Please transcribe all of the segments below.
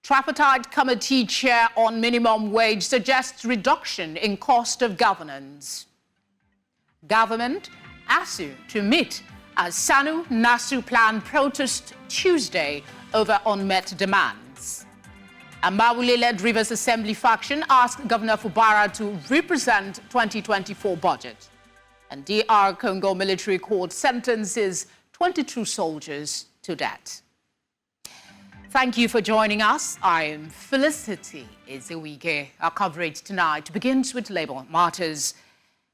Tripartite Committee Chair on Minimum Wage suggests reduction in cost of governance. Government, ASUU to meet as SSANU NASU plan protest Tuesday over unmet demands. Amaewhule-led Rivers Assembly faction asked Governor Fubara to represent 2024 budget. And DR Congo military court sentences 22 soldiers to death. Thank you for joining us. I am Felicity Ezewike. Our coverage tonight begins with labor matters.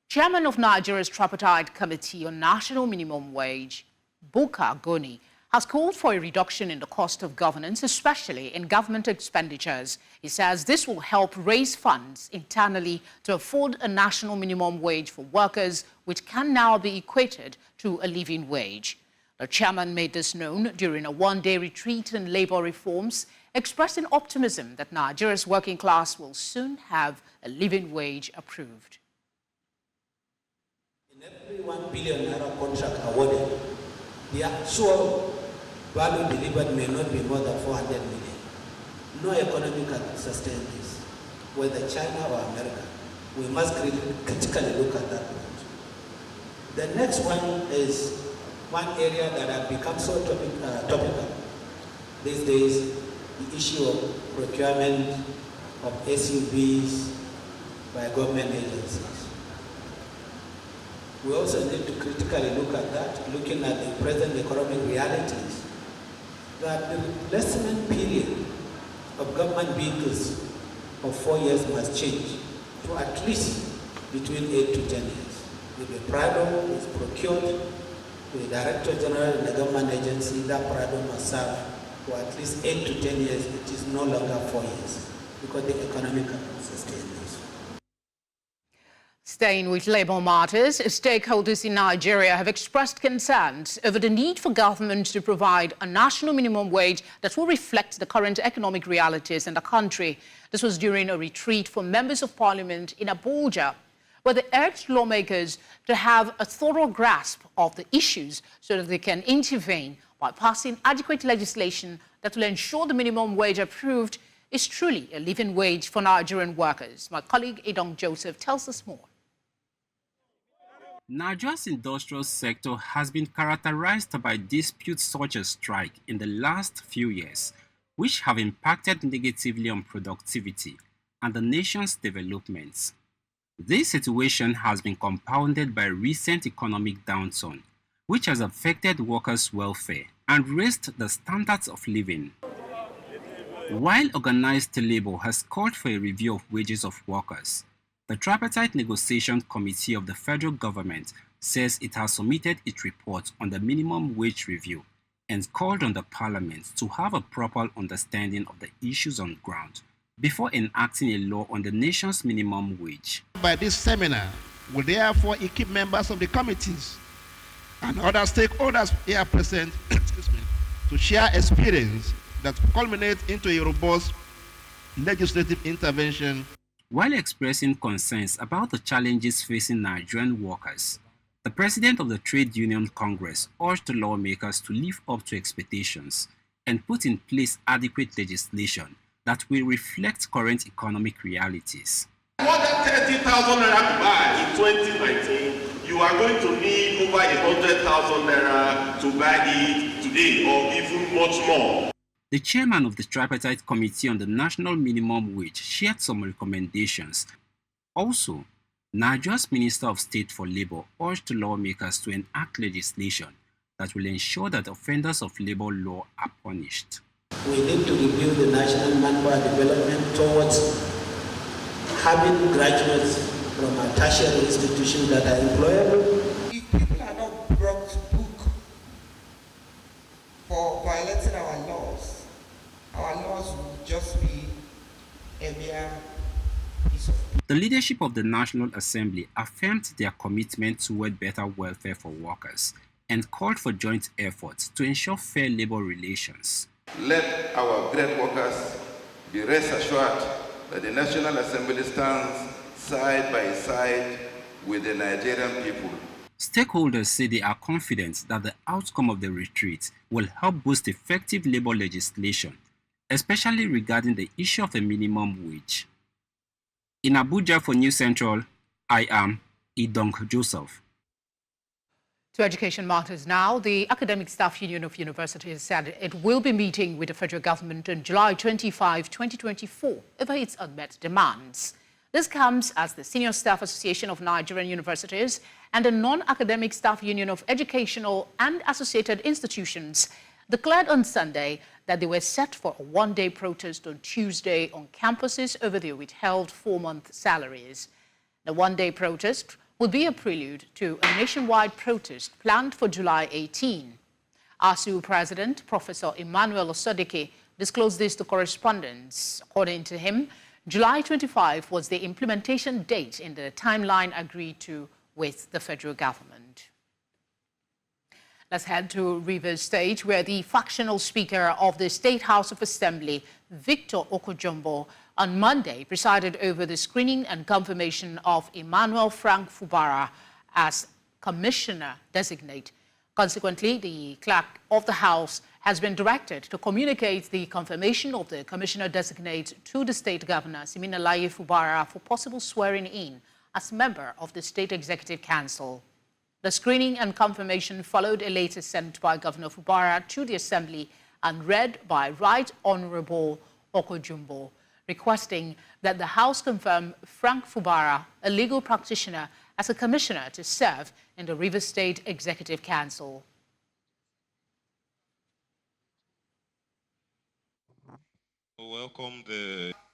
Chairman of Nigeria's Tripartite Committee on National Minimum Wage, Bukar Goni, has called for a reduction in the cost of governance, especially in government expenditures. He says this will help raise funds internally to afford a national minimum wage for workers, which can now be equated to a living wage. The chairman made this known during a one-day retreat on labor reforms, expressing optimism that Nigeria's working class will soon have a living wage approved. In every 1 billion naira contract awarded, the actual value delivered may not be more than 400 million. No economy can sustain this, whether China or America. We must critically look at that point. The next one is one area that has become so topical these days, the issue of procurement of SUVs by government agencies. We also need to critically look at that, looking at the present economic realities, that the replacement period of government vehicles of 4 years must change to at least between 8 to 10 years. If a Prado is procured to the Director General in the government agency, that Prado must serve for at least 8 to 10 years. It is no longer 4 years because the economy cannot sustain this. Staying with labor matters, stakeholders in Nigeria have expressed concerns over the need for government to provide a national minimum wage that will reflect the current economic realities in the country. This was during a retreat for members of parliament in Abuja, where they urged lawmakers to have a thorough grasp of the issues so that they can intervene by passing adequate legislation that will ensure the minimum wage approved is truly a living wage for Nigerian workers. My colleague Idong Joseph tells us more. Nigeria's industrial sector has been characterized by disputes such as strike in the last few years, which have impacted negatively on productivity and the nation's developments. This situation has been compounded by recent economic downturn, which has affected workers' welfare and raised the standards of living. While organized labor has called for a review of wages of workers, the Tripartite Negotiation Committee of the federal government says it has submitted its report on the minimum wage review and called on the parliament to have a proper understanding of the issues on ground before enacting a law on the nation's minimum wage. By this seminar, will therefore equip members of the committees and other stakeholders here present to share experience that culminate into a robust legislative intervention. While expressing concerns about the challenges facing Nigerian workers, the president of the Trade Union Congress urged lawmakers to live up to expectations and put in place adequate legislation that will reflect current economic realities. More than 30,000 naira to buy in 2019, you are going to need over 100,000 naira to buy it today, or even much more. The chairman of the Tripartite Committee on the National Minimum Wage shared some recommendations. Also, Nigeria's Minister of State for Labour urged lawmakers to enact legislation that will ensure that offenders of labour law are punished. We need to review the national manpower development towards having graduates from our tertiary institutions that are employable. If people are not brought to book for violating our laws will just be a mere piece of paper. The leadership of the National Assembly affirmed their commitment toward better welfare for workers and called for joint efforts to ensure fair labor relations. Let our great workers be rest assured that the National Assembly stands side by side with the Nigerian people. Stakeholders say they are confident that the outcome of the retreat will help boost effective labor legislation especially regarding the issue of a minimum wage. In Abuja for News Central, I am Idong Joseph. To education matters now, the Academic Staff Union of Universities said it will be meeting with the federal government on July 25, 2024 over its unmet demands. This comes as the Senior Staff Association of Nigerian Universities and the Non-Academic Staff Union of Educational and Associated Institutions declared on Sunday that they were set for a one-day protest on Tuesday on campuses over their withheld 4-month salaries. The one-day protest will be a prelude to a nationwide protest planned for July 18. ASUU President Professor Amaewhule-led disclosed this to correspondents. According to him, July 25 was the implementation date in the timeline agreed to with the federal government. Let's head to Rivers State, where the factional Speaker of the State House of Assembly, Victor Okojumbo, on Monday presided over the screening and confirmation of Emmanuel Frank Fubara as Commissioner Designate. Consequently, the Clerk of the House has been directed to communicate the confirmation of the Commissioner Designate to the State Governor, Siminalayi Fubara, for possible swearing in as member of the State Executive Council. The screening and confirmation followed a letter sent by Governor Fubara to the Assembly and read by Right Honorable Okojumbo, requesting that the House confirm Frank Fubara, a legal practitioner, as a commissioner to serve in the Rivers State Executive Council.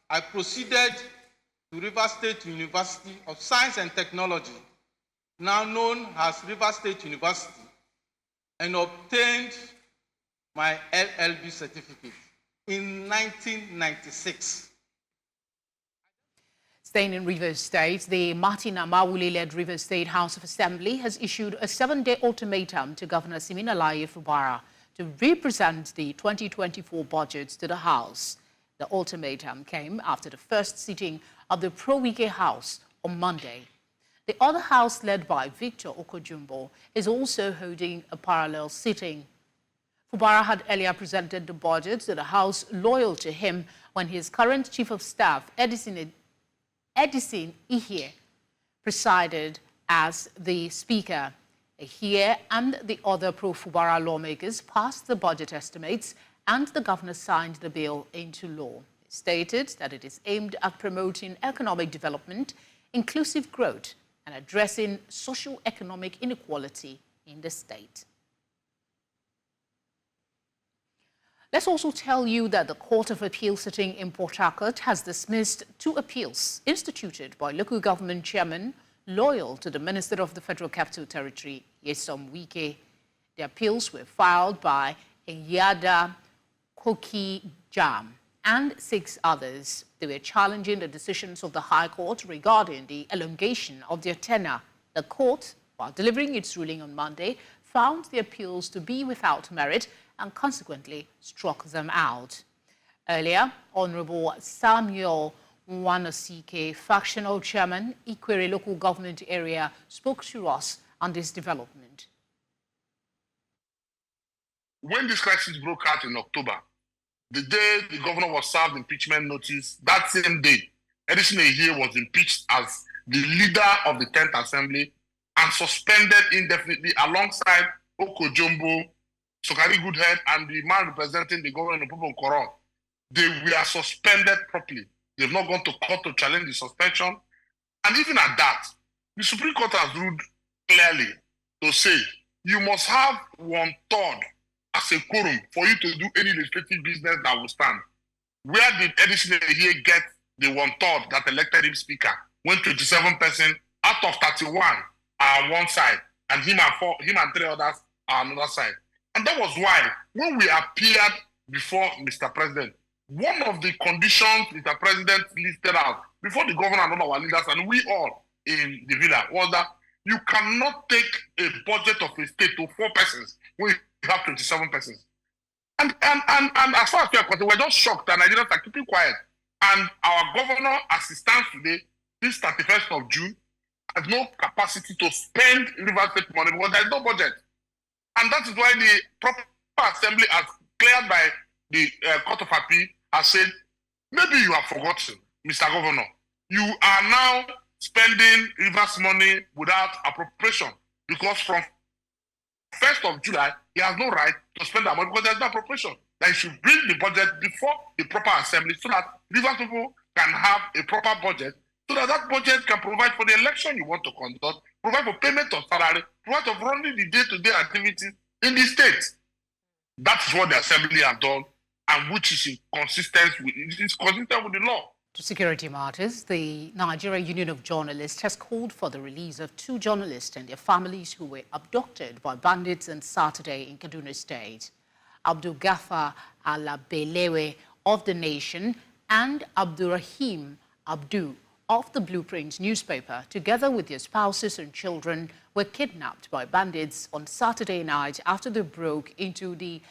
I proceeded to Rivers State University of Science and Technology, now known as Rivers State University, and obtained my LLB certificate in 1996. Staying in Rivers State, the Amaewhule-led Rivers State House of Assembly has issued a 7-day ultimatum to Governor Siminalayi Fubara to represent the 2024 budget to the House. The ultimatum came after the first sitting of the Pro-Wike House on Monday. The other house, led by Victor Okojumbo, is also holding a parallel sitting. Fubara had earlier presented the budget to the House loyal to him when his current Chief of Staff, Edison Ihie, presided as the Speaker. Ihie and the other pro-Fubara lawmakers passed the budget estimates and the governor signed the bill into law. He stated that it is aimed at promoting economic development, inclusive growth, and addressing socio-economic inequality in the state. Let's also tell you that the Court of Appeal sitting in Port Harcourt has dismissed 2 appeals instituted by local government chairmen loyal to the Minister of the Federal Capital Territory, Nyesom Wike. The appeals were filed by Enyada Koki Jam and 6 others. They were challenging the decisions of the High Court regarding the elongation of their tenure. The court, while delivering its ruling on Monday, found the appeals to be without merit and consequently struck them out. Earlier, Honorable Samuel Nwanosike, factional chairman, Ikwere local government area, spoke to us on this development. When this crisis broke out in October, the day the governor was served impeachment notice, that same day, Edison Ihie was impeached as the leader of the 10th Assembly and suspended indefinitely alongside Okojumbo, Sokari Goodhead, and the man representing the governor of Popo Nkoro. They were suspended properly. They've not gone to court to challenge the suspension. And even at that, the Supreme Court has ruled clearly to say you must have 1/3 as a quorum for you to do any legislative business that will stand. Where did Edison Ihie get the 1/3 that elected him speaker when 27% out of 31 are on one side and him and 3 others are on another side? And that was why when we appeared before Mr. President, one of the conditions Mr. President listed out before the governor and all our leaders and we all in the villa was that you cannot take a budget of a state to 4 persons when you have 27 persons. And as far as we are concerned, we're just shocked that Nigerians are keeping quiet. And our governor, as he stands today, this 31st of June, has no capacity to spend Rivers State money because there is no budget. And that is why the proper assembly, as cleared by the Court of Appeal, I said, maybe you have forgotten, Mr. Governor. You are now spending Rivers money without appropriation because from 1st of July, he has no right to spend that money because there's no appropriation. That he should bring the budget before the proper assembly so that Rivers people can have a proper budget so that that budget can provide for the election you want to conduct, provide for payment of salary, provide for running the day-to-day activities in the state. That is what the assembly has done, and which is consistent with the law. To security matters, the Nigerian Union of Journalists has called for the release of 2 journalists and their families who were abducted by bandits on Saturday in Kaduna State. Abdul Ghaffar Alabelewe of The Nation and Abdurrahim Abdu of the Blueprint newspaper, together with their spouses and children, were kidnapped by bandits on Saturday night after they broke into the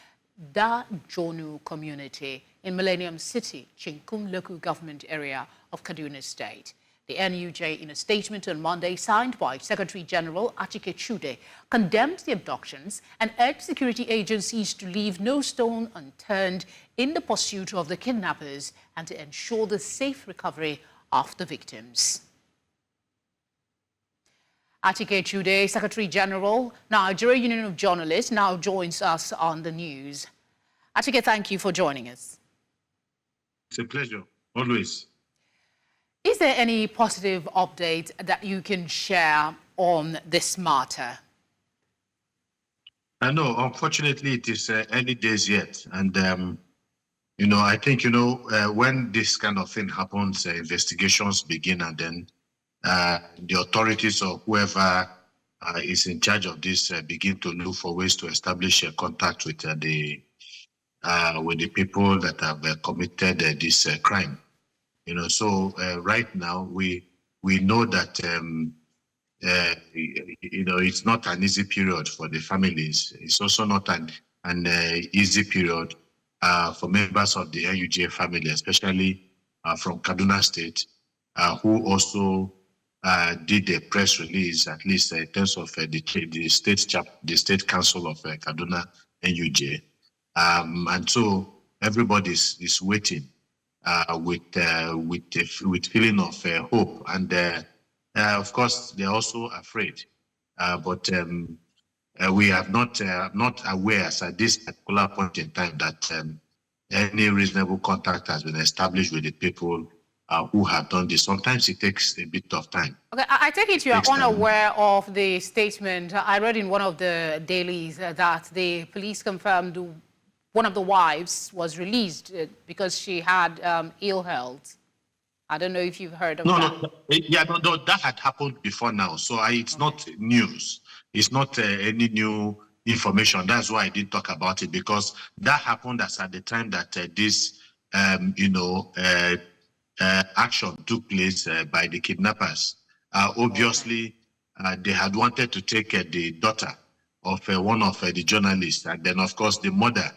Dajonu community in Millennium City, Chinkum local government area of Kaduna State. The NUJ, in a statement on Monday signed by Secretary General Achike Chude, condemned the abductions and urged security agencies to leave no stone unturned in the pursuit of the kidnappers and to ensure the safe recovery of the victims. Achike Chude, Secretary General, Nigerian Union of Journalists, now joins us on the news. Achike, thank you for joining us. It's a pleasure, always. Is there any positive update that you can share on this matter? I know, unfortunately, it is early days yet. And, I think, when this kind of thing happens, investigations begin, and then the authorities or whoever is in charge of this begin to look for ways to establish a contact with the people that have committed this crime. So right now we know that it's not an easy period for the families. It's also not an easy period for members of the NUJ family, especially from Kaduna State, who also did a press release, at least in terms of the state council of Kaduna NUJ, and so everybody is waiting with feeling of hope, and of course they're also afraid, but we are not aware at this particular point in time that any reasonable contact has been established with the people who have done this. Sometimes it takes a bit of time. Okay, I take it you are unaware of the statement. I read in one of the dailies that the police confirmed one of the wives was released because she had ill health. I don't know if you've heard of that. No, that had happened before now. So it's not news. It's not any new information. That's why I didn't talk about it, because that happened at the time that this, action took place by the kidnappers. Obviously, they had wanted to take the daughter of one of the journalists, and then, of course, the mother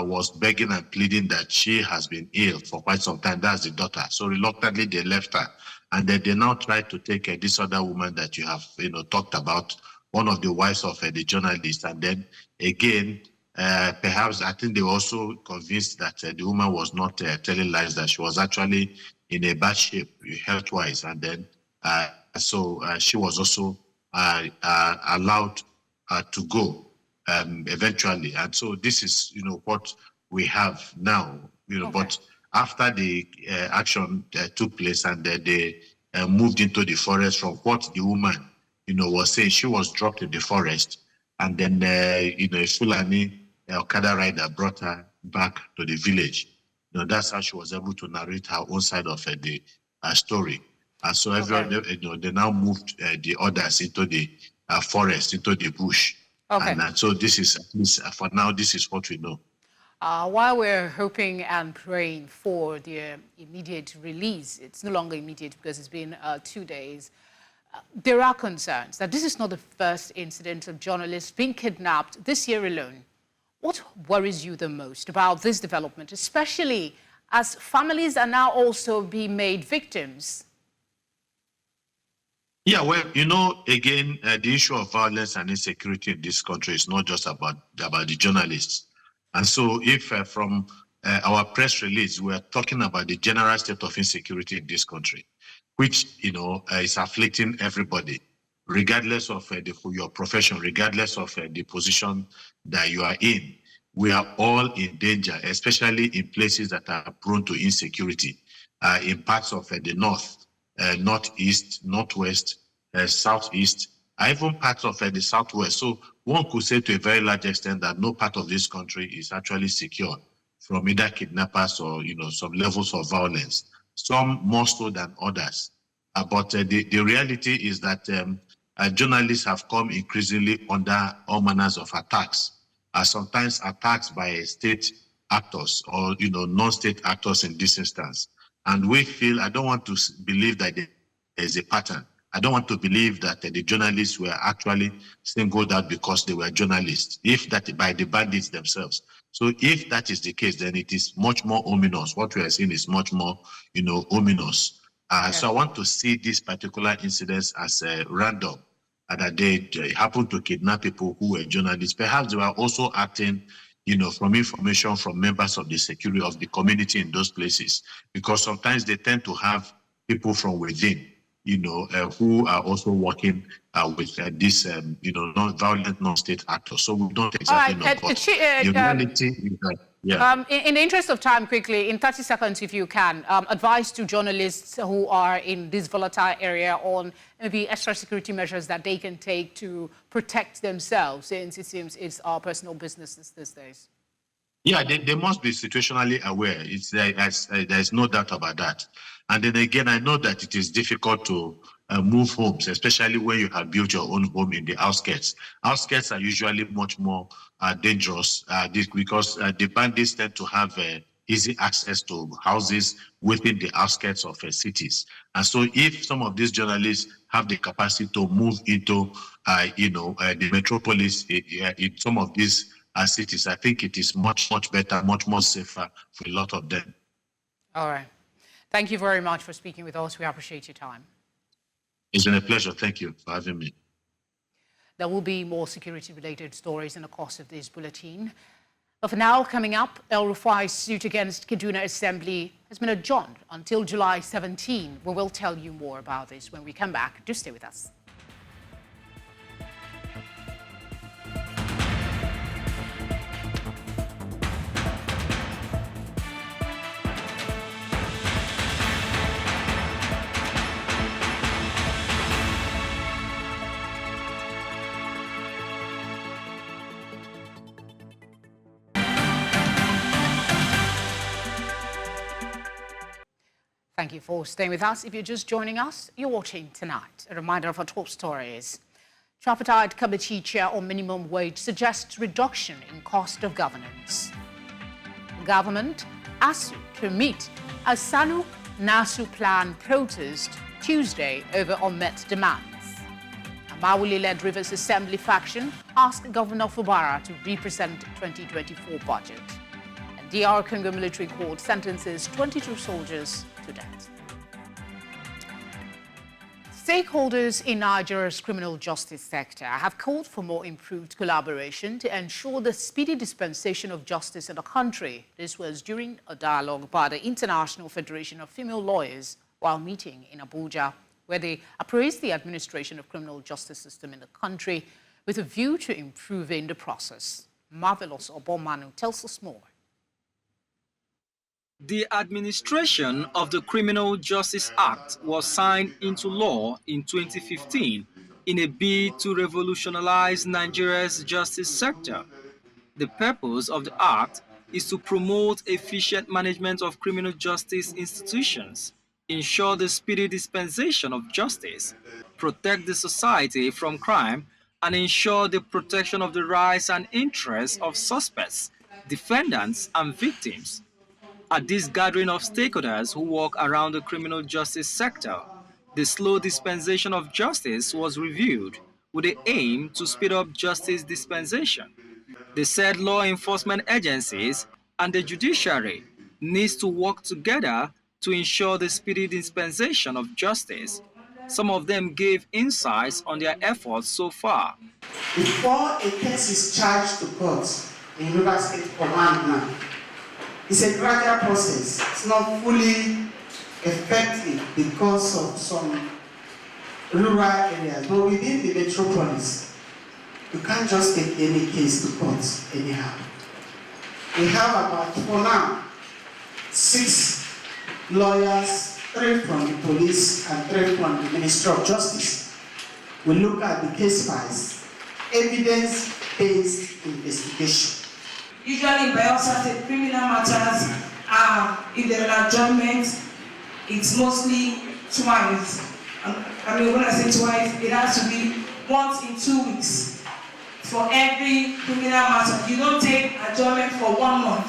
was begging and pleading that she has been ill for quite some time. That's the daughter. So reluctantly, they left her. And then they now try to take this other woman that you have talked about, one of the wives of the journalist. And then again, perhaps I think they were also convinced that the woman was not telling lies, that she was actually in a bad shape health-wise. And then so she was also allowed to go. Eventually, and so this is what we have now. Okay. But after the action took place, and they moved into the forest, from what the woman was saying, she was dropped in the forest, and then a Fulani Okada rider brought her back to the village. That's how she was able to narrate her own side of the story. And so everyone, they now moved the others into the forest, into the bush. Okay. And so this is, at least for now, this is what we know. While we're hoping and praying for the immediate release, it's no longer immediate because it's been 2 days, there are concerns that this is not the first incident of journalists being kidnapped this year alone. What worries you the most about this development, especially as families are now also being made victims? Yeah, well, again, the issue of violence and insecurity in this country is not just about the journalists. And so if from our press release, we are talking about the general state of insecurity in this country, which, is afflicting everybody, regardless of your profession, regardless of the position that you are in. We are all in danger, especially in places that are prone to insecurity, in parts of the north, northeast, northwest, southeast, even parts of the southwest. So one could say to a very large extent that no part of this country is actually secure from either kidnappers or some levels of violence, some more so than others. But the reality is that journalists have come increasingly under all manners of attacks, sometimes attacks by state actors or non-state actors in this instance. And we feel, I don't want to believe that there is a pattern. I don't want to believe that the journalists were actually singled out because they were journalists, if that by the bandits themselves. So if that is the case, then it is much more ominous. What we are seeing is much more, ominous. So I want to see this particular incidents as random, and that they happened to kidnap people who were journalists. Perhaps they were also acting, from information from members of the security of the community in those places, because sometimes they tend to have people from within, who are also working with this, non-violent, non-state actors. So we don't exactly know. But the reality is that, in the interest of time, quickly, in 30 seconds, if you can, advise to journalists who are in this volatile area on maybe extra security measures that they can take to protect themselves, since it seems it's our personal business these days. Yeah, they must be situationally aware. There's no doubt about that. And then again, I know that it is difficult to move homes, especially when you have built your own home in the outskirts. Outskirts are usually much more dangerous because the bandits tend to have easy access to houses within the outskirts of cities. And so if some of these journalists have the capacity to move into, the metropolis in some of these cities, I think it is much, much better, much more safer for a lot of them. All right. Thank you very much for speaking with us. We appreciate your time. It's been a pleasure. Thank you for having me. There will be more security-related stories in the course of this bulletin. But for now, coming up, El Rufai's suit against Kaduna Assembly has been adjourned until July 17. We will tell you more about this when we come back. Do stay with us. Thank you for staying with us. If you're just joining us, you're watching Tonight. A reminder of our top stories. Tripartite Committee Chair on Minimum Wage suggests reduction in cost of governance. Government ASUU to meet SSANU NASU plan protest Tuesday over unmet demands. Amaewhule-led Rivers Assembly faction asked Governor Fubara to represent 2024 budget. And DR Congo military court sentences 22 soldiers to death. Stakeholders in Nigeria's criminal justice sector have called for more improved collaboration to ensure the speedy dispensation of justice in the country. This was during a dialogue by the International Federation of Female Lawyers while meeting in Abuja, where they appraised the administration of criminal justice system in the country with a view to improving the process. Marvelous Obomanu tells us more. The administration of the Criminal Justice Act was signed into law in 2015 in a bid to revolutionize Nigeria's justice sector. The purpose of the act is to promote efficient management of criminal justice institutions, ensure the speedy dispensation of justice, protect the society from crime, and ensure the protection of the rights and interests of suspects, defendants, and victims. At this gathering of stakeholders who work around the criminal justice sector, the slow dispensation of justice was reviewed with the aim to speed up justice dispensation. They said law enforcement agencies and the judiciary needs to work together to ensure the speedy dispensation of justice. Some of them gave insights on their efforts so far. Before a case is charged to court in River State Command now, It's a gradual process. It's not fully effective because of some rural areas, but within the metropolis, you can't just take any case to court anyhow. We have about, for now, 6 lawyers, 3 from the police and 3 from the Ministry of Justice. We look at the case files, evidence-based investigation. Usually in biostat criminal matters, if there are adjournments, it's mostly twice. I mean, when I say twice, it has to be once in 2 weeks for every criminal matter. You don't take adjournment for 1 month.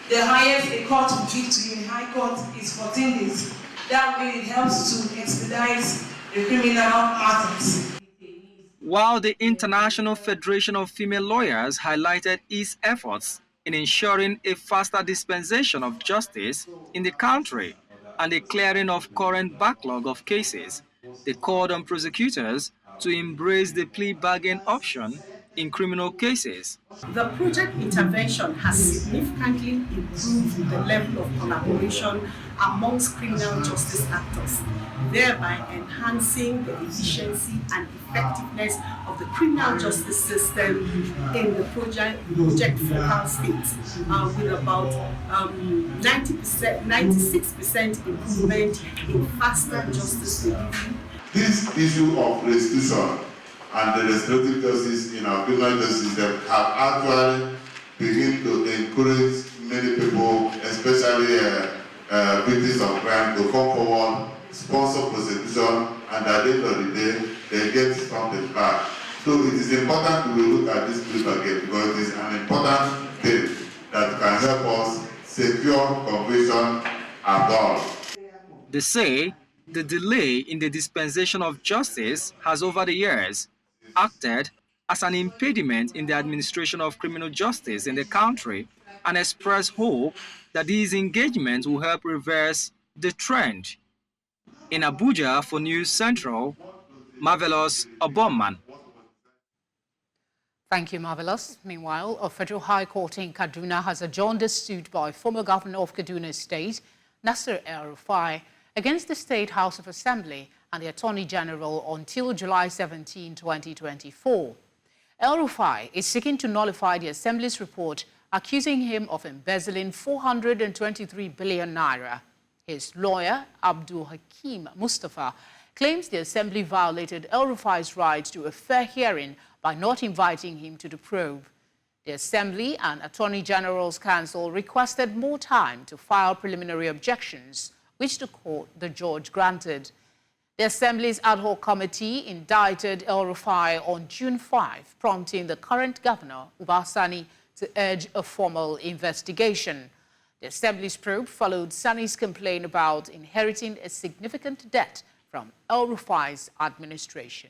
The highest a court will give to you in high court is 14 days. That way it helps to expedite the criminal matters. While the International Federation of Female Lawyers highlighted its efforts in ensuring a faster dispensation of justice in the country and the clearing of current backlog of cases, they called on prosecutors to embrace the plea bargain option in criminal cases. The project intervention has significantly improved the level of collaboration amongst criminal justice actors, thereby enhancing the efficiency and effectiveness of the criminal justice system in the project focal state, with about 96% improvement in faster justice delivery. This issue of restitution and the restorative justice in our criminal justice system have actually begun to encourage many people, especially victims of crime, to come forward, sponsor prosecution, and at the end of the day, they get something back. So it is important to look at this plea bargain because it is an important thing that can help us secure conviction and all. They say the delay in the dispensation of justice has over the years acted as an impediment in the administration of criminal justice in the country and express hope that these engagements will help reverse the trend. In Abuja for News Central, Marvelous Obomman. Thank you, Marvelous. Meanwhile, a federal high court in Kaduna has adjourned a suit by former governor of Kaduna State, Nasir El-Rufai, against the State House of Assembly and the Attorney General until July 17, 2024. El-Rufai is seeking to nullify the Assembly's report accusing him of embezzling 423 billion naira. His lawyer, Abdul Hakim Mustafa, claims the Assembly violated El-Rufai's right to a fair hearing by not inviting him to the probe. The Assembly and Attorney General's Council requested more time to file preliminary objections, which the judge granted. The Assembly's ad hoc committee indicted El-Rufai on June 5, prompting the current governor, Uba Sani, to urge a formal investigation. The Assembly's probe followed Sani's complaint about inheriting a significant debt from El-Rufai's administration.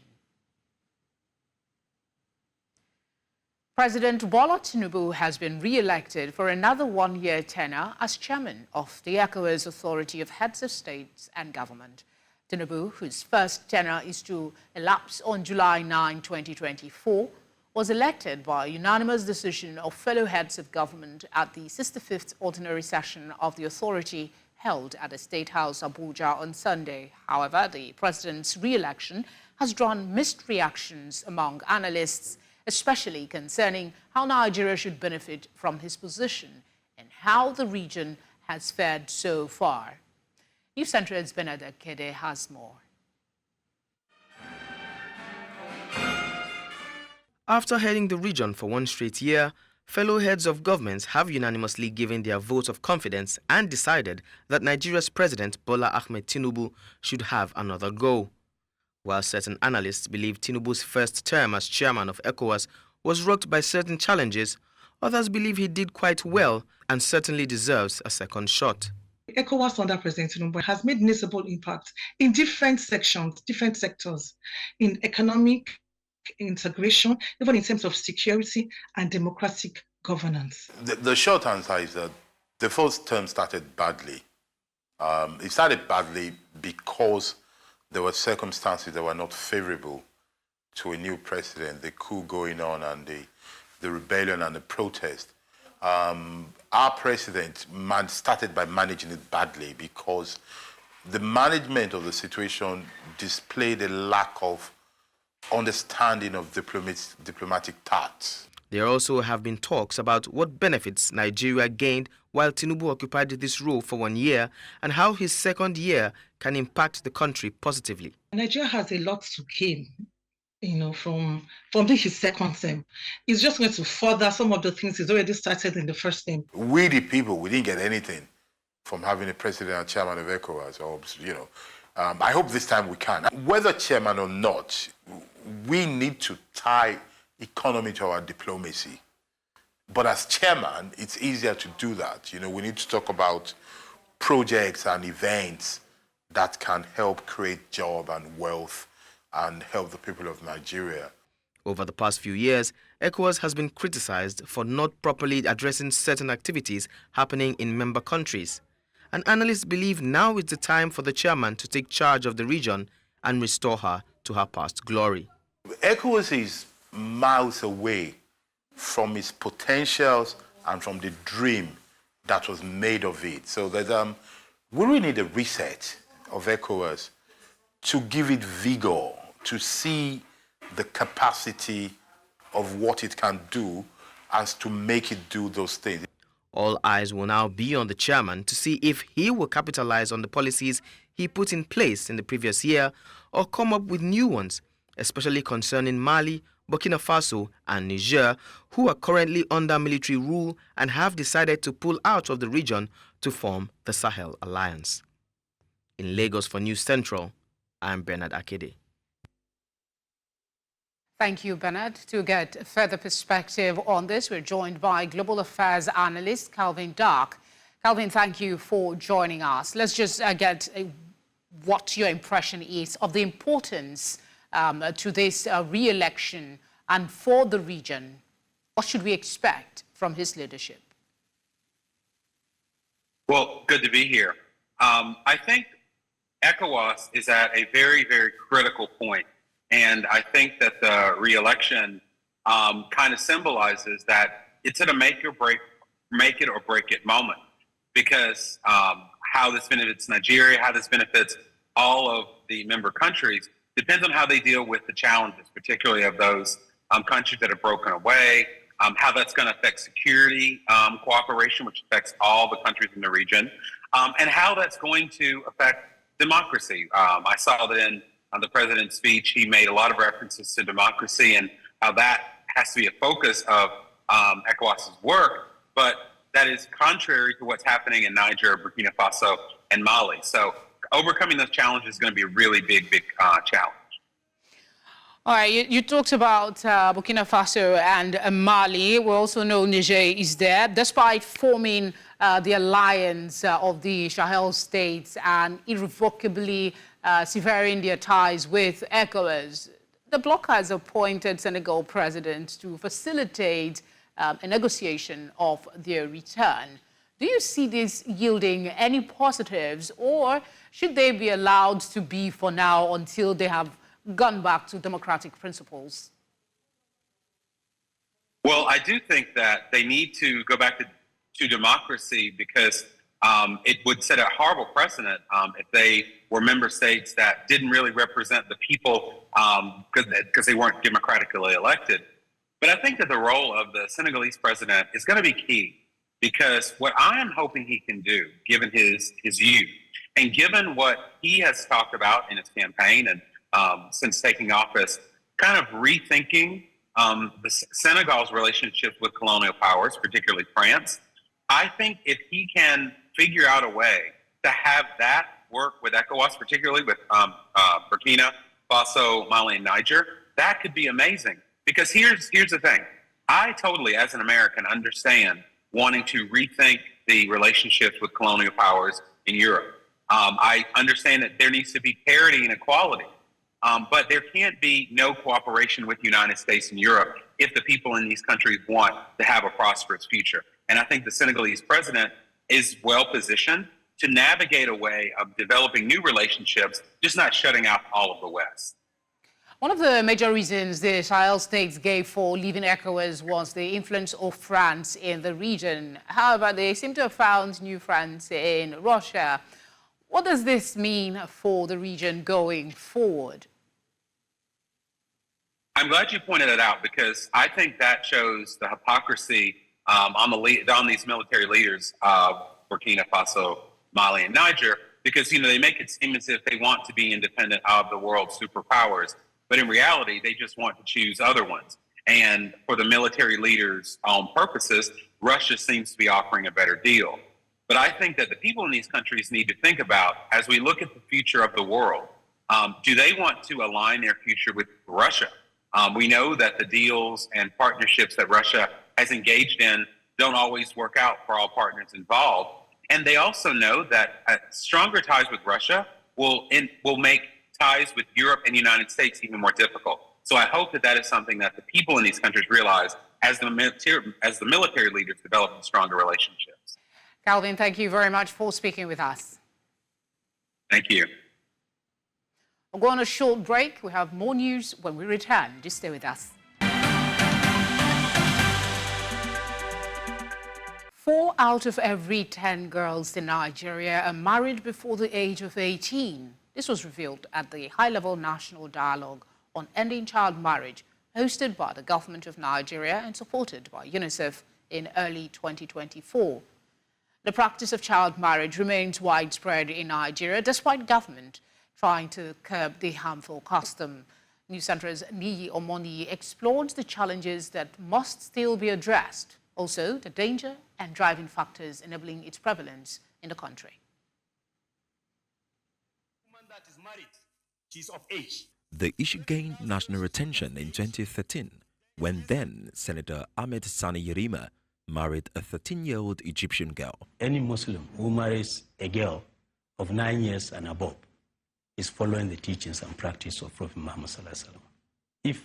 President Bola Tinubu has been re-elected for another one-year tenure as chairman of the ECOWAS Authority of Heads of States and Government. Tinubu, whose first tenure is to elapse on July 9, 2024, was elected by a unanimous decision of fellow heads of government at the 65th Ordinary Session of the Authority held at the State House, Abuja, on Sunday. However, the president's re-election has drawn mixed reactions among analysts, especially concerning how Nigeria should benefit from his position and how the region has fared so far. News Central's Benedict Kede has more. After heading the region for one straight year, fellow heads of governments have unanimously given their vote of confidence and decided that Nigeria's President Bola Ahmed Tinubu should have another go. While certain analysts believe Tinubu's first term as chairman of ECOWAS was rocked by certain challenges, others believe he did quite well and certainly deserves a second shot. ECOWAS under President Tinubu has made noticeable impact in different sections, different sectors, in economic integration, even in terms of security and democratic governance. The short answer is that the first term started badly. It started badly because there were circumstances that were not favorable to a new president, the coup going on and the rebellion and the protest. our president started by managing it badly because the management of the situation displayed a lack of understanding of diplomatic tact. There also have been talks about what benefits Nigeria gained while Tinubu occupied this role for 1 year and how his second year can impact the country positively. Nigeria has a lot to gain, from his second term. It's just going to further some of the things he's already started in the first term. We, the people, we didn't get anything from having a president and chairman of ECOWAS. I hope this time we can. Whether chairman or not, we need to tie economy to our diplomacy. But as chairman, it's easier to do that. We need to talk about projects and events that can help create job and wealth and help the people of Nigeria. Over the past few years, ECOWAS has been criticized for not properly addressing certain activities happening in member countries. And analysts believe now is the time for the chairman to take charge of the region and restore her to her past glory. ECOWAS is miles away from its potentials and from the dream that was made of it. So that we really need a reset of ECOWAS to give it vigor, to see the capacity of what it can do as to make it do those things. All eyes will now be on the chairman to see if he will capitalize on the policies he put in place in the previous year or come up with new ones, especially concerning Mali, Burkina Faso and Niger, who are currently under military rule and have decided to pull out of the region to form the Sahel Alliance. In Lagos for News Central, I'm Bernard Akede. Thank you, Bernard. To get further perspective on this, we're joined by Global Affairs analyst Calvin Dark. Calvin, thank you for joining us. Let's just get what your impression is of the importance to this re-election and for the region. What should we expect from his leadership? Well, good to be here. I think ECOWAS is at a very, very critical point. And I think that the re-election kind of symbolizes that it's at a make it or break it moment. Because how this benefits Nigeria, how this benefits all of the member countries, depends on how they deal with the challenges, particularly of those countries that have broken away, how that's going to affect security cooperation, which affects all the countries in the region, and how that's going to affect democracy. I saw that in the president's speech, he made a lot of references to democracy and how that has to be a focus of ECOWAS's work, but that is contrary to what's happening in Niger, Burkina Faso, and Mali. So overcoming those challenges is going to be a really big challenge. All right, you talked about Burkina Faso and Mali. We also know Niger is there. Despite forming the alliance of the Sahel states and irrevocably severing their ties with ECOWAS, the bloc has appointed Senegal president to facilitate a negotiation of their return. Do you see this yielding any positives, or should they be allowed to be for now until they have gone back to democratic principles? Well, I do think that they need to go back to democracy because it would set a horrible precedent if they were member states that didn't really represent the people because they weren't democratically elected. But I think that the role of the Senegalese president is going to be key because what I am hoping he can do, given his youth, and given what he has talked about in his campaign and since taking office, kind of rethinking Senegal's relationships with colonial powers, particularly France. I think if he can figure out a way to have that work with ECOWAS, particularly with Burkina Faso, Mali, and Niger, that could be amazing. Because here's the thing. I totally, as an American, understand wanting to rethink the relationships with colonial powers in Europe. I understand that there needs to be parity and equality. But there can't be no cooperation with the United States and Europe if the people in these countries want to have a prosperous future. And I think the Senegalese president is well positioned to navigate a way of developing new relationships, just not shutting out all of the West. One of the major reasons the Sahel states gave for leaving ECOWAS was the influence of France in the region. However, they seem to have found new friends in Russia. What does this mean for the region going forward? I'm glad you pointed it out, because I think that shows the hypocrisy on these military leaders of Burkina Faso, Mali, and Niger, because they make it seem as if they want to be independent of the world's superpowers, but in reality, they just want to choose other ones. And for the military leaders' own purposes, Russia seems to be offering a better deal. But I think that the people in these countries need to think about, as we look at the future of the world, do they want to align their future with Russia? We know that the deals and partnerships that Russia has engaged in don't always work out for all partners involved. And they also know that stronger ties with Russia will make ties with Europe and the United States even more difficult. So I hope that is something that the people in these countries realize as the military leaders develop stronger relationships. Calvin, thank you very much for speaking with us. Thank you. We'll go on a short break. We have more news when we return. Just stay with us. 4 out of every 10 girls in Nigeria are married before the age of 18. This was revealed at the high-level national dialogue on ending child marriage, hosted by the government of Nigeria and supported by UNICEF in early 2024. The practice of child marriage remains widespread in Nigeria, despite government trying to curb the harmful custom. News Centre's Niyi Omoni explored the challenges that must still be addressed, also the danger and driving factors enabling its prevalence in the country. Woman that is married, she's of age. The issue gained national attention in 2013 when then Senator Ahmed Sani Yerima married a 13-year-old Egyptian girl. Any Muslim who marries a girl of 9 years and above is following the teachings and practice of Prophet Muhammad Sallallahu Alaihi Wasallam. If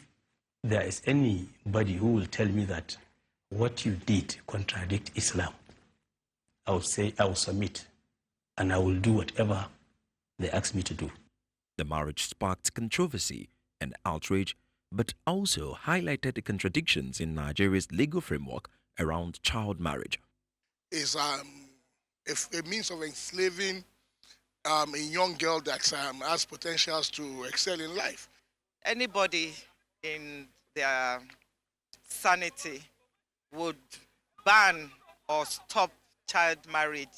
there is anybody who will tell me that what you did contradict Islam, I will say I will submit and I will do whatever they ask me to do. The marriage sparked controversy and outrage, but also highlighted the contradictions in Nigeria's legal framework around child marriage. Is a means of enslaving a young girl that has potentials to excel in life. Anybody in their sanity would ban or stop child marriage.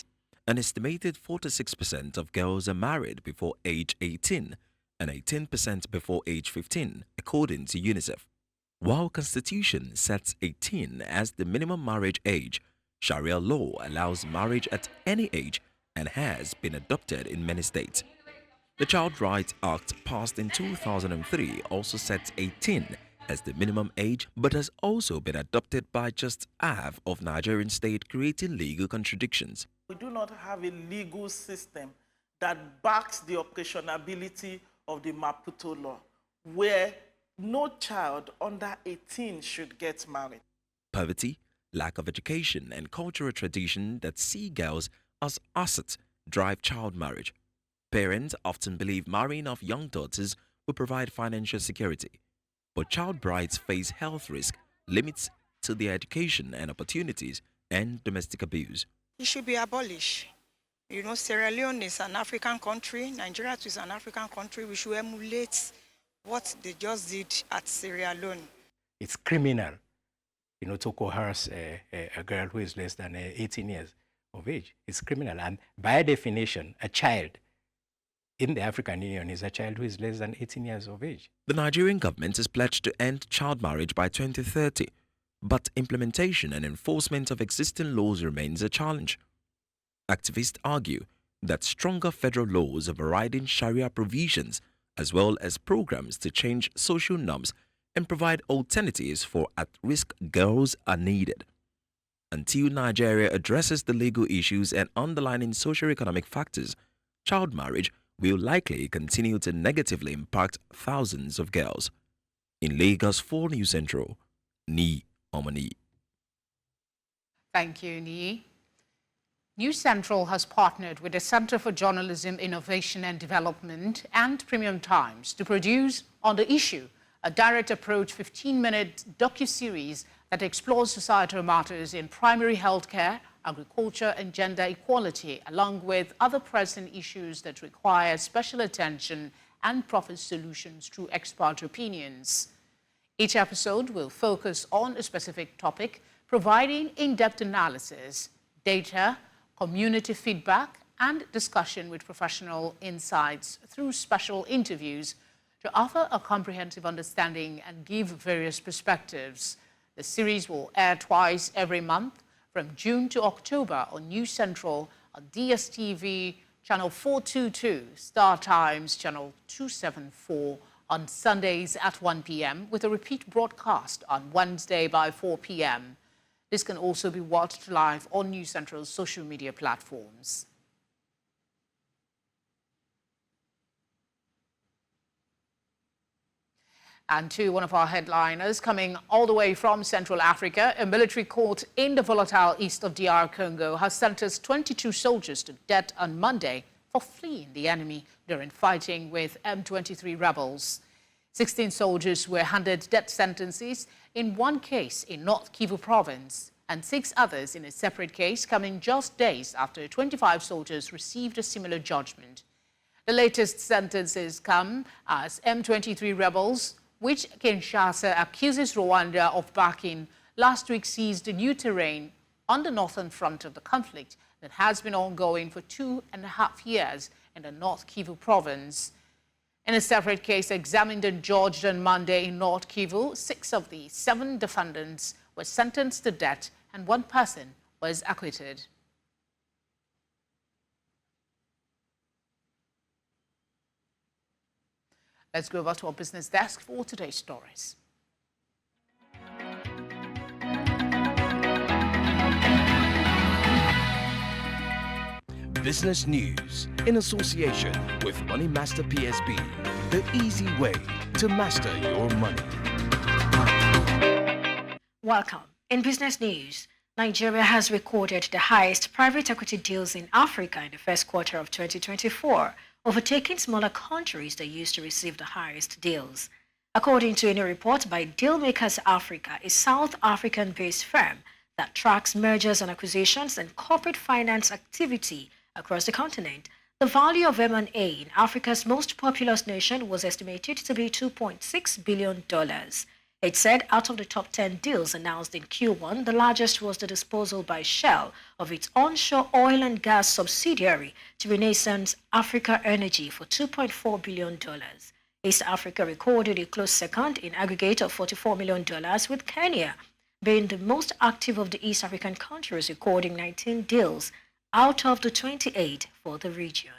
An estimated 46% of girls are married before age 18 and 18% before age 15, according to UNICEF. While Constitution sets 18 as the minimum marriage age, Sharia law allows marriage at any age and has been adopted in many states. The Child Rights Act passed in 2003 also sets 18 as the minimum age, but has also been adopted by just half of Nigerian states, creating legal contradictions. We do not have a legal system that backs the operationality of the Maputo law, where no child under 18 should get married. Poverty, lack of education, and cultural tradition that see girls as assets drive child marriage. Parents often believe marrying off young daughters will provide financial security, but child brides face health risk, limits to their education and opportunities, and domestic abuse. It should be abolished. You know, Sierra Leone is an African country, Nigeria is an African country. We should emulate what they just did at Sierra Leone. It's criminal, you know, to coerce a girl who is less than 18 years of age. It's criminal, and by definition, a child in the African Union is a child who is less than 18 years of age. The Nigerian government is pledged to end child marriage by 2030, but implementation and enforcement of existing laws remains a challenge. Activists argue that stronger federal laws overriding Sharia provisions, as well as programs to change social norms and provide alternatives for at-risk girls, are needed. Until Nigeria addresses the legal issues and underlying socio-economic factors, child marriage will likely continue to negatively impact thousands of girls. In Lagos, 4 News Central, Niyi Omoni. Thank you, Niyi. News Central has partnered with the Center for Journalism, Innovation and Development and Premium Times to produce On the Issue, a direct approach 15-minute docuseries that explores societal matters in primary healthcare, agriculture and gender equality, along with other pressing issues that require special attention and profit solutions through expert opinions. Each episode will focus on a specific topic, providing in-depth analysis, data, community feedback, and discussion with professional insights through special interviews to offer a comprehensive understanding and give various perspectives. The series will air twice every month from June to October on News Central, on DSTV Channel 422, Star Times Channel 274, on Sundays at 1 p.m. with a repeat broadcast on Wednesday by 4 p.m. This can also be watched live on News Central's social media platforms. And to one of our headliners, coming all the way from Central Africa, a military court in the volatile east of DR Congo has sentenced 22 soldiers to death on Monday for fleeing the enemy during fighting with M23 rebels. 16 soldiers were handed death sentences in one case in North Kivu province, and 6 others in a separate case coming just days after 25 soldiers received a similar judgment. The latest sentences come as M23 rebels, which Kinshasa accuses Rwanda of backing, last week seized new terrain on the northern front of the conflict that has been ongoing for 2.5 years in the North Kivu province. In a separate case examined and judged on Monday in North Kivu, 6 of the 7 defendants were sentenced to death and 1 person was acquitted. Let's go over to our business desk for today's stories. Business news in association with Money Master PSB, the easy way to master your money. Welcome. In business news, Nigeria has recorded the highest private equity deals in Africa in the first quarter of 2024, overtaking smaller countries that used to receive the highest deals. According to a new report by Dealmakers Africa, a South African-based firm that tracks mergers and acquisitions and corporate finance activity across the continent, the value of M&A in Africa's most populous nation was estimated to be $2.6 billion. It said out of the top 10 deals announced in Q1, the largest was the disposal by Shell of its onshore oil and gas subsidiary to Renaissance Africa Energy for $2.4 billion. East Africa recorded a close second in aggregate of $44 million, with Kenya being the most active of the East African countries, recording 19 deals out of the 28 for the region.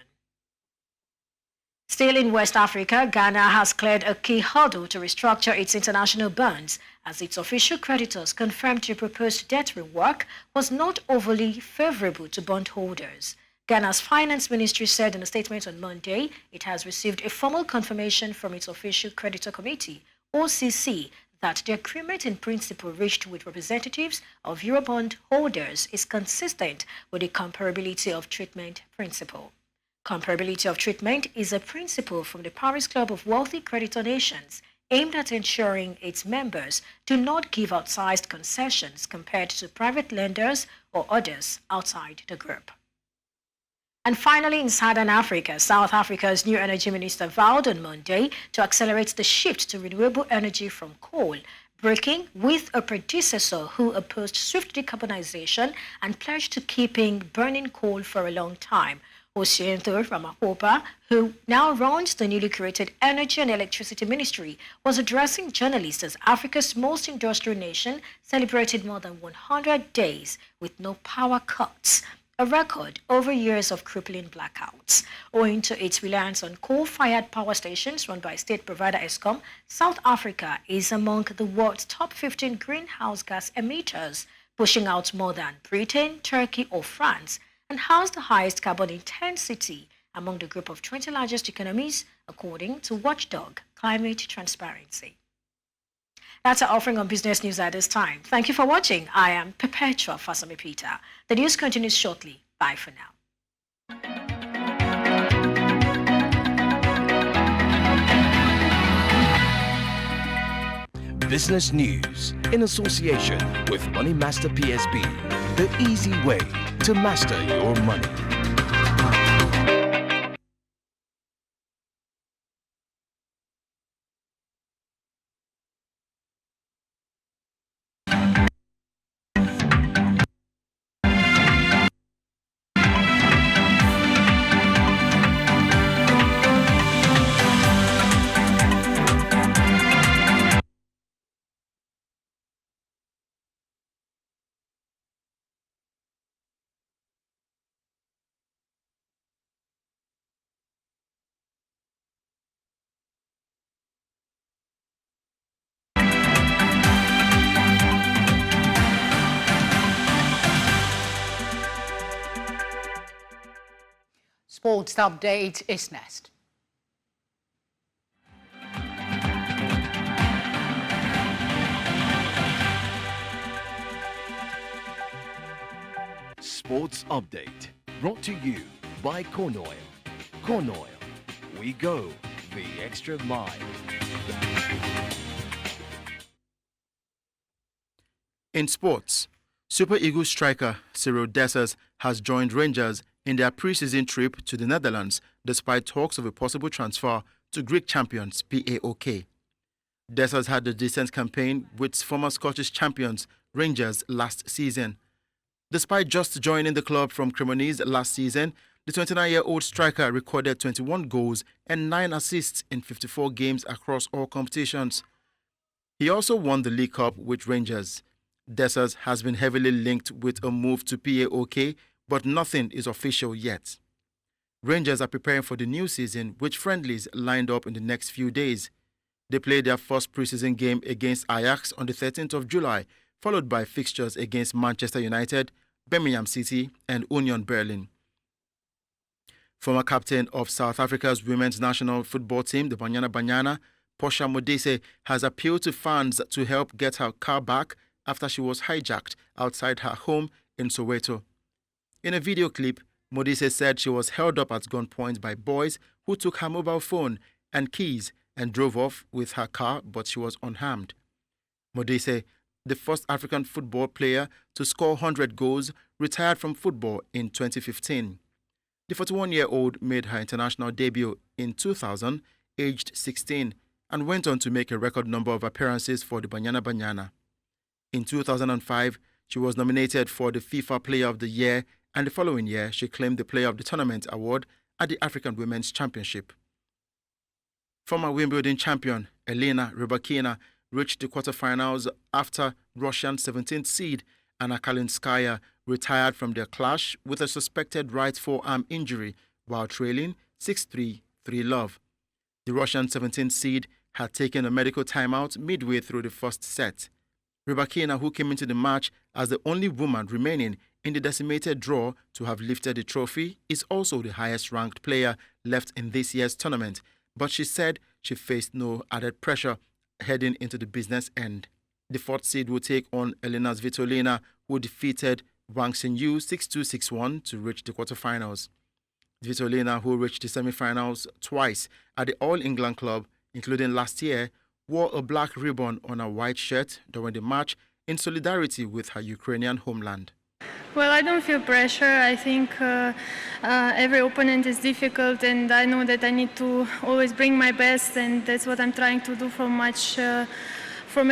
Still in West Africa, Ghana has cleared a key hurdle to restructure its international bonds, as its official creditors confirmed the proposed debt rework was not overly favorable to bondholders. Ghana's finance ministry said in a statement on Monday it has received a formal confirmation from its official creditor committee, OCC, that the agreement in principle reached with representatives of Eurobond holders is consistent with the comparability of treatment principle. Comparability of treatment is a principle from the Paris Club of Wealthy Creditor Nations aimed at ensuring its members do not give outsized concessions compared to private lenders or others outside the group. And finally, in Southern Africa, South Africa's new energy minister vowed on Monday to accelerate the shift to renewable energy from coal, breaking with a predecessor who opposed swift decarbonization and pledged to keeping burning coal for a long time. Osiento Ramaphosa, who now runs the newly created Energy and Electricity Ministry, was addressing journalists as Africa's most industrial nation celebrated more than 100 days with no power cuts, a record over years of crippling blackouts. Owing to its reliance on coal-fired power stations run by state provider Eskom, South Africa is among the world's top 15 greenhouse gas emitters, pushing out more than Britain, Turkey, or France, and has the highest carbon intensity among the group of 20 largest economies, according to watchdog Climate Transparency. That's our offering on business news at this time. Thank you for watching. I am Perpetua Fasamipita. The news continues shortly. Bye for now. Business news in association with Money Master PSB, the easy way to master your money. Sports update is next. Sports update brought to you by Corn Oil. Corn Oil, we go the extra mile. In sports, Super Eagles striker Cyril Dessers has joined Rangers in their pre-season trip to the Netherlands despite talks of a possible transfer to Greek champions PAOK. Dessers had a decent campaign with former Scottish champions Rangers last season. Despite just joining the club from Cremonese last season, the 29-year-old striker recorded 21 goals and 9 assists in 54 games across all competitions. He also won the League Cup with Rangers. Dessers has been heavily linked with a move to PAOK, but nothing is official yet. Rangers are preparing for the new season with friendlies lined up in the next few days. They play their first preseason game against Ajax on the 13th of July, followed by fixtures against Manchester United, Birmingham City and Union Berlin. Former captain of South Africa's women's national football team, the Banyana Banyana, Portia Modise, has appealed to fans to help get her car back after she was hijacked outside her home in Soweto. In a video clip, Modise said she was held up at gunpoint by boys who took her mobile phone and keys and drove off with her car, but she was unharmed. Modise, the first African football player to score 100 goals, retired from football in 2015. The 41-year-old made her international debut in 2000, aged 16, and went on to make a record number of appearances for the Banyana Banyana. In 2005, she was nominated for the FIFA Player of the Year, and the following year, she claimed the Player of the Tournament award at the African Women's Championship. Former Wimbledon champion Elena Rybakina reached the quarterfinals after Russian 17th seed Anna Kalinskaya retired from their clash with a suspected right forearm injury while trailing 6-3, 3-love. The Russian 17th seed had taken a medical timeout midway through the first set. Rybakina, who came into the match as the only woman remaining in the decimated draw to have lifted the trophy, is also the highest-ranked player left in this year's tournament, but she said she faced no added pressure heading into the business end. The fourth seed will take on Elena Svitolina, who defeated Wang Xinyu 6-2, 6-1 to reach the quarterfinals. Svitolina, who reached the semifinals twice at the All England club, including last year, wore a black ribbon on her white shirt during the match in solidarity with her Ukrainian homeland. Well, I don't feel pressure. I think every opponent is difficult, and I know that I need to always bring my best, and that's what I'm trying to do from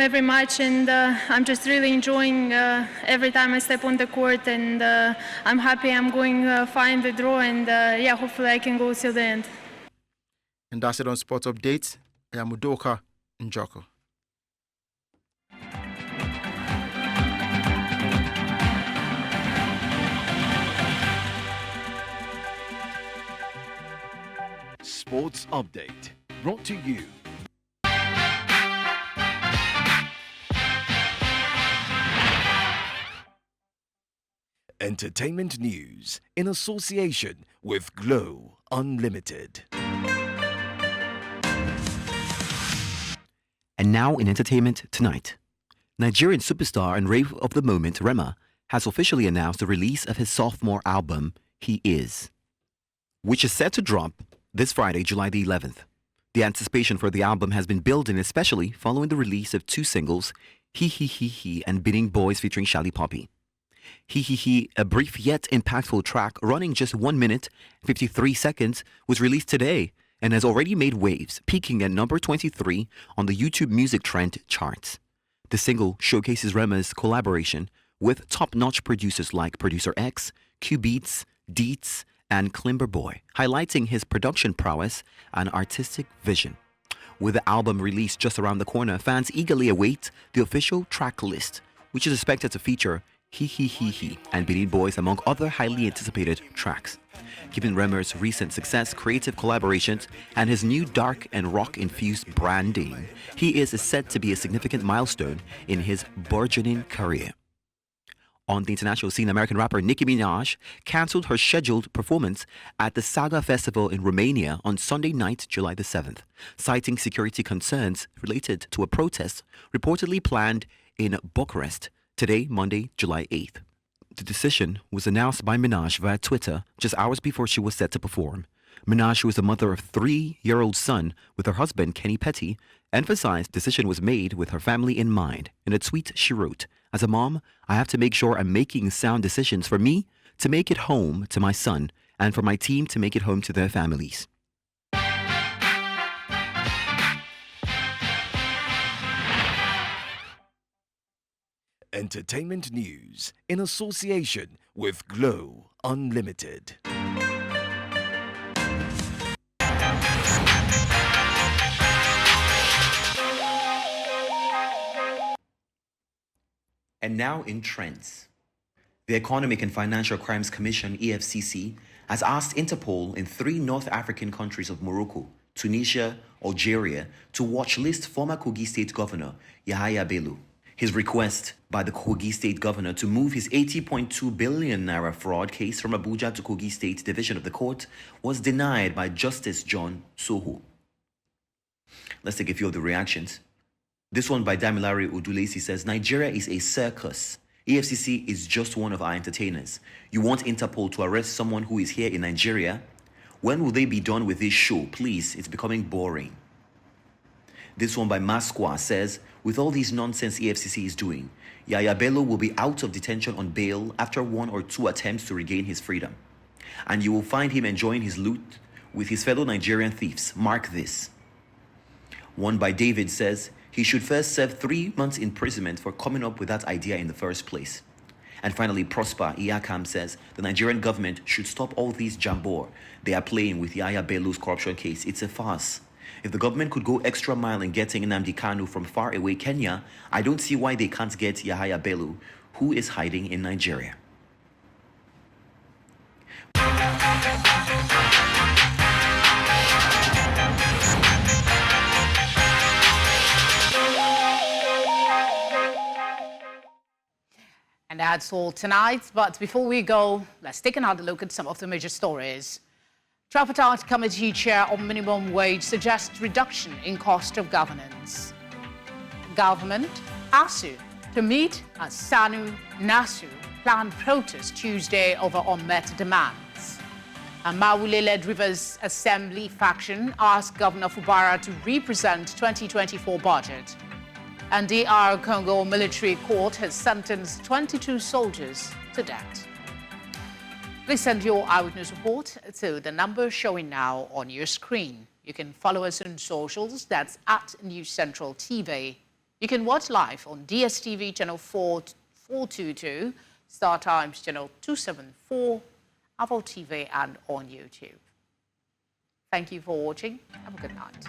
every match. And I'm just really enjoying every time I step on the court, and I'm happy I'm going find the draw, and yeah, hopefully I can go till the end. And that's it on Sports Update. I am Udoka Njoko. Sports Update brought to you Entertainment News in association with Glow Unlimited. And now in entertainment tonight, Nigerian superstar and rave of the moment Rema has officially announced the release of his sophomore album, He Is, which is set to drop this Friday, July the 11th. The anticipation for the album has been building, especially following the release of two singles, He He He He and Bidding Boys featuring Shally Poppy. He He He, a brief yet impactful track running just 1 minute, 53 seconds, was released today and has already made waves, peaking at number 23 on the YouTube music trend charts. The single showcases Rema's collaboration with top-notch producers like Producer X, Q Beats, Deets, and Climber Boy, highlighting his production prowess and artistic vision. With the album released just around the corner, fans eagerly await the official track list, which is expected to feature He He He He and Bidding Boys among other highly anticipated tracks. Given Rema's recent success, creative collaborations, and his new dark and rock-infused branding, He Is said to be a significant milestone in his burgeoning career. On the international scene, American rapper Nicki Minaj cancelled her scheduled performance at the Saga Festival in Romania on Sunday night, July the 7th, citing security concerns related to a protest reportedly planned in Bucharest today, Monday, July 8th. The decision was announced by Minaj via Twitter just hours before she was set to perform. Minaj, who is the mother of a 3-year-old son with her husband, Kenny Petty, emphasized the decision was made with her family in mind. In a tweet, she wrote, "As a mom, I have to make sure I'm making sound decisions for me to make it home to my son and for my team to make it home to their families." Entertainment news in association with Glow Unlimited. And now in trends. The Economic and Financial Crimes Commission, EFCC, has asked Interpol in 3 North African countries of Morocco, Tunisia, Algeria to watch list former Kogi State Governor Yahaya Bello. His request by the Kogi State Governor to move his 80.2 billion naira fraud case from Abuja to Kogi State Division of the Court was denied by Justice John Soho. Let's take a few of the reactions. This one by Damilare Odulesi says, Nigeria is a circus. EFCC is just one of our entertainers. You want Interpol to arrest someone who is here in Nigeria? When will they be done with this show? Please, it's becoming boring. This one by Masqua says, with all these nonsense EFCC is doing, Yahaya Bello will be out of detention on bail after 1 or 2 attempts to regain his freedom. And you will find him enjoying his loot with his fellow Nigerian thieves. Mark this. One by David says, he should first serve 3 months imprisonment for coming up with that idea in the first place. And finally, Prosper Iyakam says, the Nigerian government should stop all these jambor they are playing with Yahaya Bello's corruption case. It's a farce. If the government could go extra mile in getting Nnamdi Kanu from far away Kenya, I don't see why they can't get Yahaya Bello, who is hiding in Nigeria. And that's all tonight. But before we go, let's take another look at some of the major stories. Tripartite Committee Chair on Minimum Wage suggests reduction in cost of governance. Government, ASUU, to meet at SSANU and NASU planned protest Tuesday over unmet demands. Amaewhule-led Rivers Assembly faction asked Governor Fubara to represent 2024 budget. And DR Congo military court has sentenced 22 soldiers to death. Please send your eyewitness report to the number showing now on your screen. You can follow us on socials, that's at News Central TV. You can watch live on DSTV channel 422, Star Times channel 274, Apple TV and on YouTube. Thank you for watching. Have a good night.